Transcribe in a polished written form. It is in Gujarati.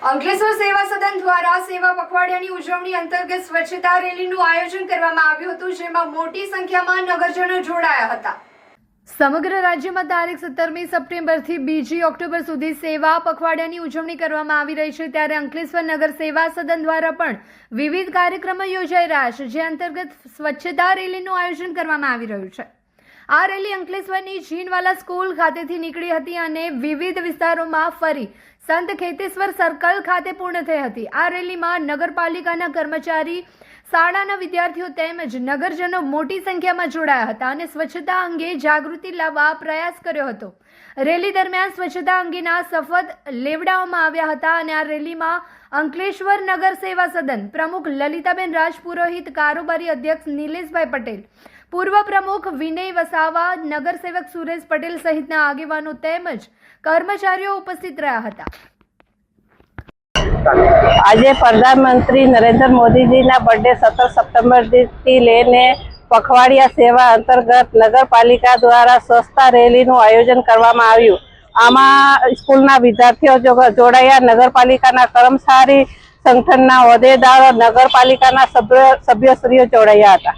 અંકલેશ્વર સેવા સદન દ્વારા સેવા પખવાડિયાની ઉજવણી અંતર્ગત સ્વચ્છતા રેલીનું આયોજન કરવામાં આવ્યું હતું, જેમાં મોટી સંખ્યામાં નગરજનો જોડાયા હતા। સમગ્ર રાજ્યમાં તારીખ 17મી સપ્ટેમ્બરથી 2જી ઓક્ટોબર સુધી સેવા પખવાડિયાની ઉજવણી કરવામાં આવી રહી છે, ત્યારે અંકલેશ્વર નગર સેવા સદન દ્વારા પણ વિવિધ કાર્યક્રમો યોજાઈ રહ્યા છે, જે અંતર્ગત સ્વચ્છતા રેલીનું આયોજન કરવામાં આવી રહ્યું છે। આ રેલી અંકલેશ્વરની જીનવાલા સ્કૂલ ખાતેથી નીકળી હતી અને વિવિધ વિસ્તારોમાં ફરી સંત ખેતેશ્વર સર્કલ ખાતે પૂર્ણ થઈ હતી। આ રેલીમાં નગરપાલિકાના કર્મચારી, શાળાના વિદ્યાર્થીઓ તેમજ નગરજનો મોટી સંખ્યામાં જોડાયા હતા અને સ્વચ્છતા અંગે જાગૃતિ લાવવા પ્રયાસ કર્યો હતો। રેલી દરમિયાન સ્વચ્છતા અંગેના શપથ લેવડાવવામાં આવ્યા હતા અને આ રેલીમાં અંકલેશ્વર નગર સેવા સદન પ્રમુખ લલિતાબેન રાજપુરોહિત, કારોબારી અધ્યક્ષ નિલેશભાઈ પટેલ, પૂર્વ પ્રમુખ વિનય વસાવા, નગરસેવક સુરેશ પટેલ સહિતના આગેવાનો તેમજ કર્મચારીઓ ઉપસ્થિત રહ્યા હતા। આજે પ્રધાનમંત્રી નરેન્દ્ર મોદીજીના બર્થડે 17 સપ્ટેમ્બરથી લઈને પખવાડિયા સેવા અંતર્ગત નગરપાલિકા દ્વારા સ્વચ્છતા રેલીનું આયોજન કરવામાં આવ્યું। આમાં સ્કૂલના વિદ્યાર્થીઓ જોડાયા, નગરપાલિકાના કર્મચારી, સંગઠનના હોદ્દેદારો, નગરપાલિકાના સભ્યશ્રીઓ જોડાયા હતા।